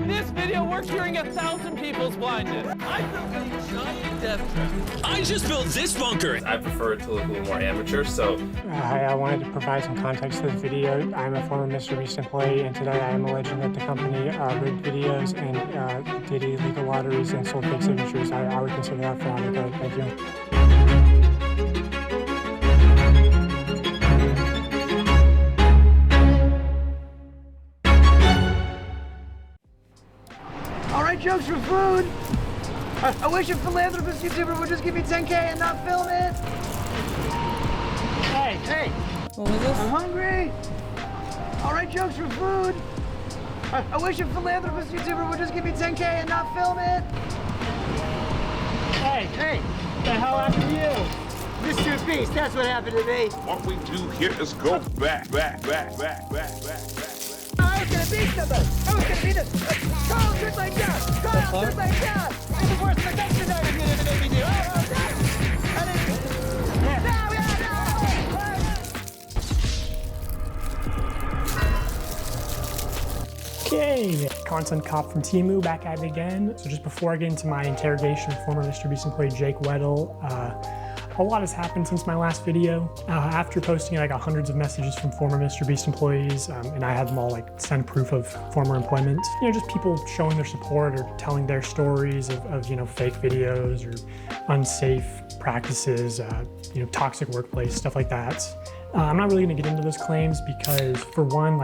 This video works during 1,000 people's blindness. I built a giant death trap. I just built this bunker. I prefer it to look a little more amateur, so... I wanted to provide some context to the video. I'm a former Mr. Beast employee, and today I am alleging that the company rigged videos and did illegal lotteries and sold fake signatures. I would consider that fraud. Okay, thank you. Jokes for food. I wish a philanthropist YouTuber would just give me 10K and not film it. Hey. What was this? I'm hungry. All right, jokes for food. I wish a philanthropist YouTuber would just give me 10K and not film it. Hey. The hell happened to you? Mr. Beast, that's what happened to me. What we do here is go back. I was gonna beat somebody. I was gonna beat this. Carl took my job. Carl took my job. It's the worst protection I was gonna make me do. Oh, God. I didn't. Okay, content cop from Temu back at it again. So just before I get into my interrogation of former Mr. Beast employee Jake Weddle, a lot has happened since my last video. After posting it, I got hundreds of messages from former Mr. Beast employees, and I had them all send proof of former employment. You know, just people showing their support or telling their stories of fake videos or unsafe practices, toxic workplace, stuff like that. I'm not really gonna get into those claims because, for one,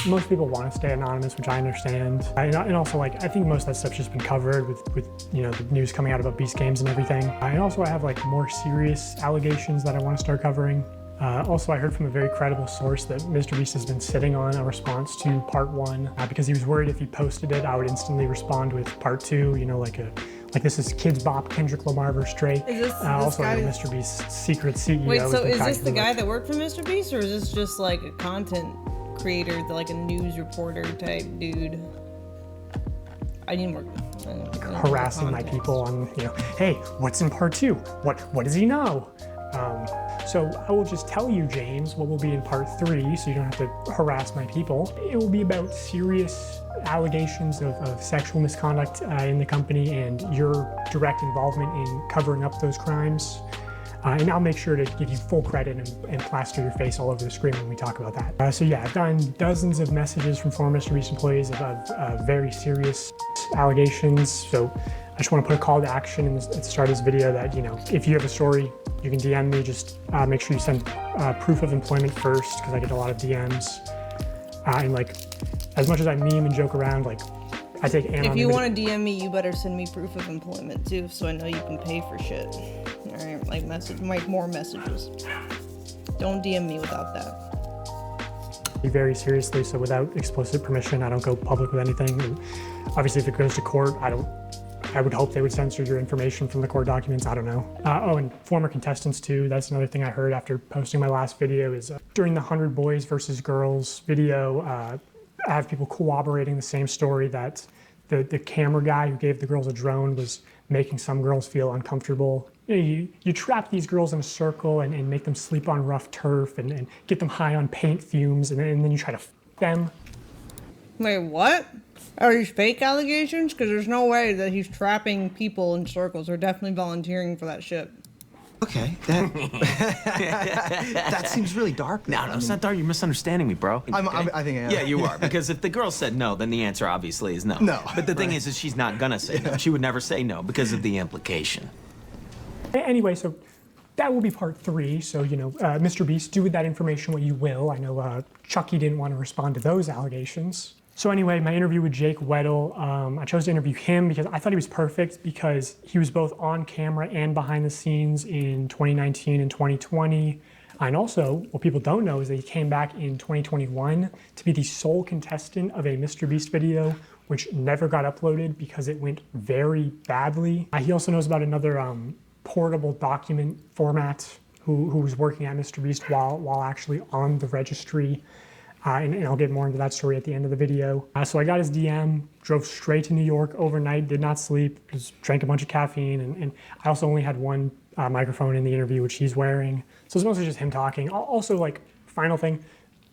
most people want to stay anonymous, which I understand. And also, I think most of that stuff's just been covered with the news coming out about Beast Games and everything. And also, I have more serious allegations that I want to start covering. Also, I heard from a very credible source that Mr. Beast has been sitting on a response to part 1 because he was worried if he posted it, I would instantly respond with part 2, like this is Kids Bop, Kendrick Lamar vs. Drake. Is this also guy? Mr. Beast's secret CEO. Wait, so is this the guy that worked for Mr. Beast, or is this just a content creator, like a news reporter type dude? I didn't work with harassing my people on, hey, what's in part 2? What does he know? So I will just tell you, James, what will be in part 3, so you don't have to harass my people. It will be about serious allegations of sexual misconduct in the company and your direct involvement in covering up those crimes. And I'll make sure to give you full credit and plaster your face all over the screen when we talk about that. So yeah, I've gotten dozens of messages from former Mr. Beast employees of very serious allegations. So I just want to put a call to action at the start of this video that, if you have a story, you can DM me. Just make sure you send proof of employment first, because I get a lot of DMs. And as much as I meme and joke around, I take anonymity. If you want to DM me, you better send me proof of employment too, so I know you can pay for shit. All right, make more messages. Don't DM me without that. Very seriously, so without explicit permission, I don't go public with anything. And obviously, if it goes to court, I would hope they would censor your information from the court documents. I don't know. And former contestants too. That's another thing I heard after posting my last video is during the 100 Boys versus Girls video, I have people corroborating the same story that the camera guy who gave the girls a drone was making some girls feel uncomfortable. You trap these girls in a circle and make them sleep on rough turf and get them high on paint fumes, and then you try to f them. Wait, what? Are these fake allegations? Because there's no way that he's trapping people in circles. They're definitely volunteering for that shit. Okay, that seems really dark. No, it's not dark. You're misunderstanding me, bro. I think I am. Yeah, you are. Because if the girl said no, then the answer obviously is no. No. But the thing is she's not gonna say no. She would never say no because of the implication. Anyway, so that will be part 3. So, Mr. Beast, do with that information what you will. I know Chucky didn't want to respond to those allegations. So anyway, my interview with Jake Weddle, I chose to interview him because I thought he was perfect because he was both on camera and behind the scenes in 2019 and 2020. And also, what people don't know is that he came back in 2021 to be the sole contestant of a Mr. Beast video, which never got uploaded because it went very badly. He also knows about another portable document format who was working at Mr. Beast while actually on the registry. And I'll get more into that story at the end of the video. So I got his DM, drove straight to New York overnight, did not sleep, just drank a bunch of caffeine, and I also only had one microphone in the interview, which he's wearing. So it's mostly just him talking. Also, final thing,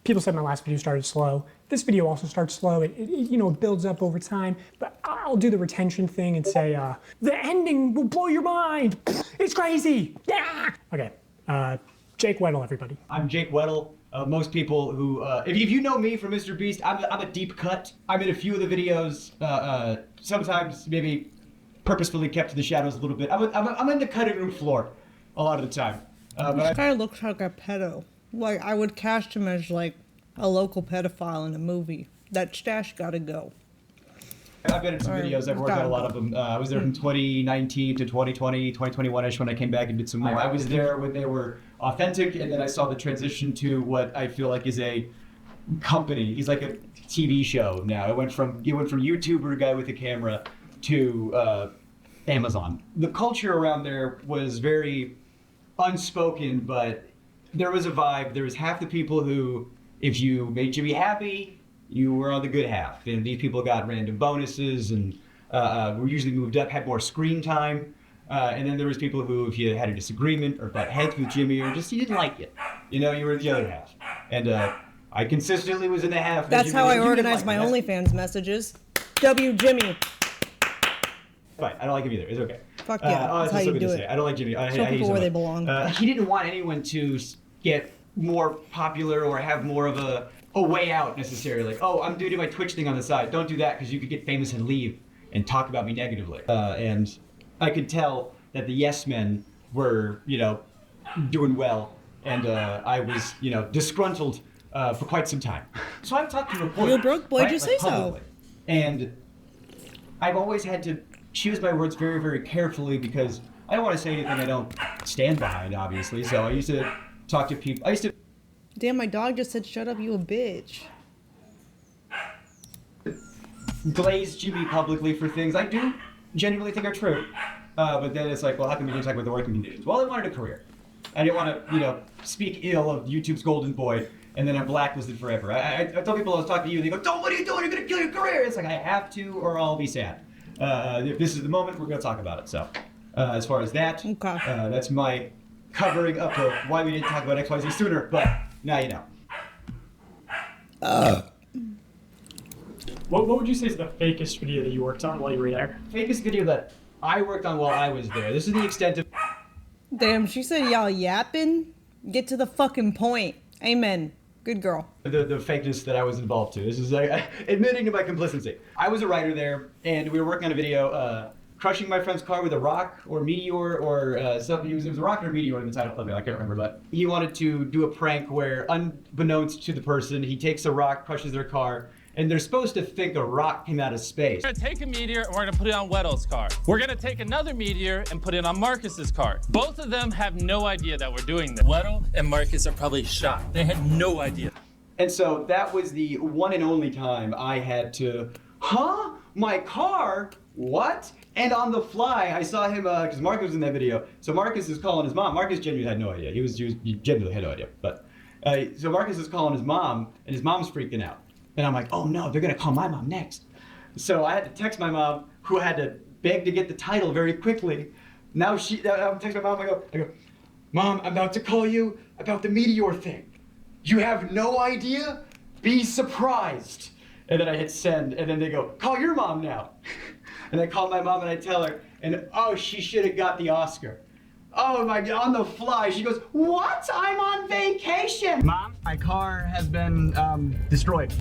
People said my last video started slow. This video also starts slow. It builds up over time, but I'll do the retention thing and say, the ending will blow your mind. It's crazy. Yeah. Okay, Jake Weddle, everybody. I'm Jake Weddle. Most people who, if you know me from Mr. Beast, I'm a deep cut. I'm in a few of the videos, sometimes maybe purposefully kept to the shadows a little bit. I'm in the cutting room floor a lot of the time. This guy looks like a pedo. Like, I would cast him as, like, a local pedophile in a movie. That stash gotta go. I've been in some videos. I've worked on a lot of them. I was there from 2019 to 2020, 2021-ish when I came back and did some more. I was there when they were authentic, and then I saw the transition to what I feel like is a company. He's like a TV show now. It went from YouTuber guy with a camera to Amazon. The culture around there was very unspoken, but there was a vibe. There was half the people who, if you made Jimmy happy, you were on the good half. And these people got random bonuses and were usually moved up, had more screen time. And then there was people who, if you had a disagreement or butt heads with Jimmy or just you didn't like it, you were the other half. And I consistently was in the half. That's how I organize my OnlyFans messages. W Jimmy. Fine, I don't like him either. It's okay. Fuck yeah, that's how you do it. I don't like Jimmy. Show people where they belong. He didn't want anyone to get more popular or have more of a way out necessarily. Like, oh, I'm doing my Twitch thing on the side. Don't do that because you could get famous and leave and talk about me negatively. And I could tell that the yes men were, doing well, and I was, disgruntled for quite some time. So I've talked to reporters. You're broke, boy. Right? Just say so. And I've always had to choose my words very, very carefully because I don't want to say anything I don't stand behind, obviously. So I used to talk to people. Damn, my dog just said, "Shut up, you a bitch." Glaze Jimmy publicly for things I do genuinely think are true. But then it's like, well, how come you didn't talk about the working conditions? Well, I wanted a career. I didn't want to, speak ill of YouTube's golden boy and then I'm blacklisted forever. I tell people I was talking to you, and they go, "Don't, what are you doing? You're going to kill your career." It's like, I have to or I'll be sad. If this is the moment, we're going to talk about it. So as far as that, okay. That's my covering up of why we didn't talk about XYZ sooner, but now you know. What would you say is the fakest video that you worked on while you were there? Fakest video that I worked on while I was there. This is the extent of... Damn, she said y'all yapping? Get to the fucking point. Amen. Good girl. The fakeness that I was involved to. This is admitting to my complicity. I was a writer there, and we were working on a video, crushing my friend's car with a rock or meteor or something. It was a rock or a meteor in the title of it, I can't remember, but he wanted to do a prank where, unbeknownst to the person, he takes a rock, crushes their car, and they're supposed to think a rock came out of space. We're gonna take a meteor and we're gonna put it on Weddle's car. We're gonna take another meteor and put it on Marcus's car. Both of them have no idea that we're doing this. Weddle and Marcus are probably shocked. They had no idea. And so that was the one and only time I had to, my car? What? And on the fly, I saw him, because Marcus was in that video. So Marcus is calling his mom. Marcus genuinely had no idea. He genuinely had no idea. But so Marcus is calling his mom, and his mom's freaking out. And I'm like, oh no, they're gonna call my mom next. So I had to text my mom, who had to beg to get the title very quickly. Now I'm texting my mom, I go, "Mom, I'm about to call you about the meteor thing. You have no idea? Be surprised." And then I hit send, and then they go, "Call your mom now." And I call my mom and I tell her, and oh, she should have got the Oscar. Oh my God, on the fly. She goes, "What? I'm on vacation." Mom, my car has been destroyed.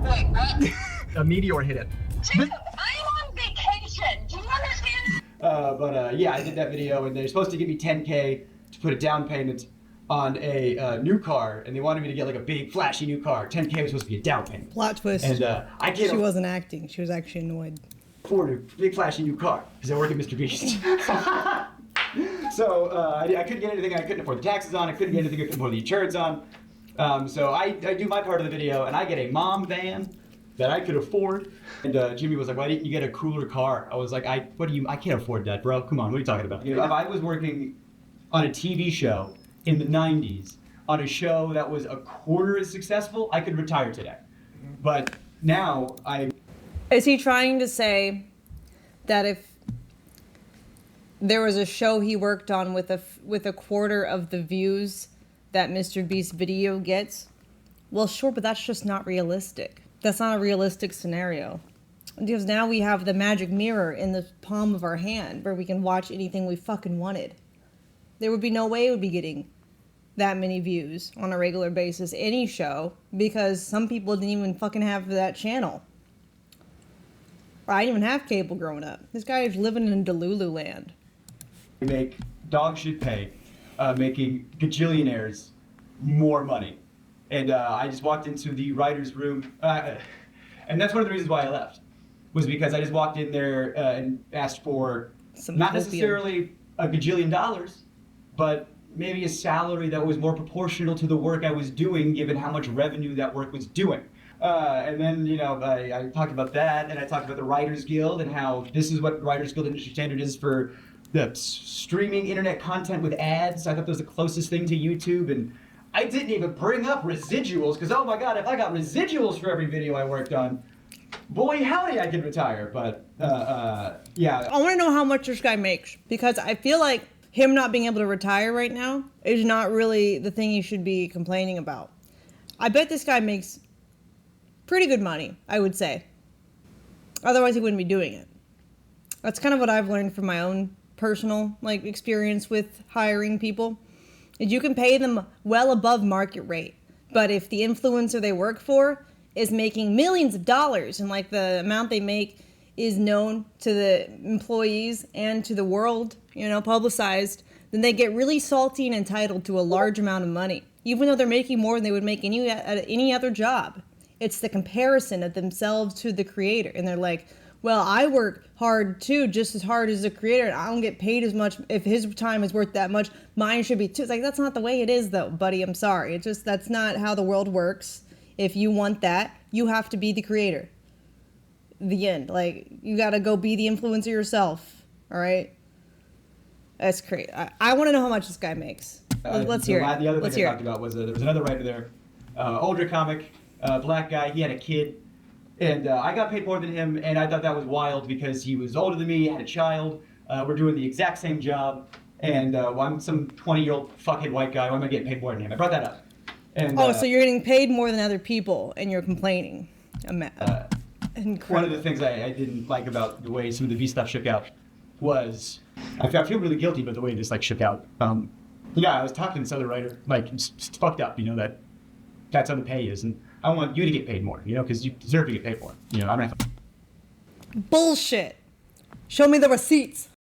Wait, what? A meteor hit it. Jacob, I'm on vacation. Do you understand? Yeah, I did that video, and they're supposed to give me $10K to put a down payment on a new car, and they wanted me to get like a big, flashy new car. $10K was supposed to be a down payment. Plot twist. And I can't She wasn't acting. She was actually annoyed. afford a big, flashy new car because I work at Mr. Beast. So I couldn't get anything I couldn't afford the taxes on. I couldn't get anything I couldn't afford the insurance on. So I do my part of the video, and I get a mom van that I could afford. And Jimmy was like, "Why didn't you get a cooler car?" I was like, I can't afford that, bro. Come on, what are you talking about? If I was working on a TV show in the 90s, on a show that was a quarter as successful, I could retire today. But now Is he trying to say that if there was a show he worked on with a quarter of the views that Mr. Beast video gets, Well, sure, but that's just not realistic. That's not a realistic scenario. Because now we have the magic mirror in the palm of our hand where we can watch anything we fucking wanted. There would be no way it would be getting that many views on a regular basis, any show, because some people didn't even fucking have that channel. I didn't even have cable growing up. This guy is living in Delulu land. Make dog shit pay, making gajillionaires more money. And I just walked into the writer's room, and that's one of the reasons why I left, was because I just walked in there and asked for not necessarily a gajillion dollars, but maybe a salary that was more proportional to the work I was doing, given how much revenue that work was doing. And then, you know, I talked about that, and I talked about the Writers Guild and how this is what Writers Guild industry standard is for the streaming internet content with ads. I thought that was the closest thing to YouTube, and I didn't even bring up residuals, because oh my god, if I got residuals for every video I worked on, boy howdy, I could retire. But yeah. I want to know how much this guy makes, because I feel like him not being able to retire right now is not really the thing he should be complaining about. I bet this guy makes pretty good money, I would say. Otherwise he wouldn't be doing it. That's kind of what I've learned from my own personal experience with hiring people. Is you can pay them well above market rate, but if the influencer they work for is making millions of dollars and the amount they make is known to the employees and to the world, publicized, then they get really salty and entitled to a large amount of money, even though they're making more than they would make any other job. It's the comparison of themselves to the creator, and they're like, well, I work hard too, just as hard as the creator, and I don't get paid as much. If his time is worth that much, mine should be too. It's that's not the way it is, though, buddy. I'm sorry. That's not how the world works. If you want that, you have to be the creator. The end. You got to go be the influencer yourself. All right? That's crazy. I want to know how much this guy makes. Let's hear it. The other thing I talked about was there was another writer there, older comic, black guy. He had a kid. And I got paid more than him, and I thought that was wild because he was older than me, had a child, we're doing the exact same job, and I'm some 20-year-old fuckhead white guy, why am I getting paid more than him? I brought that up. And, so you're getting paid more than other people, and you're complaining. Incredible. One of the things I didn't like about the way some of the V stuff shook out was, I feel really guilty about the way this shook out. Yeah, I was talking to this other writer, it's fucked up, that's how the pay is, and I want you to get paid more, because you deserve to get paid more. I don't have to. Bullshit. Show me the receipts.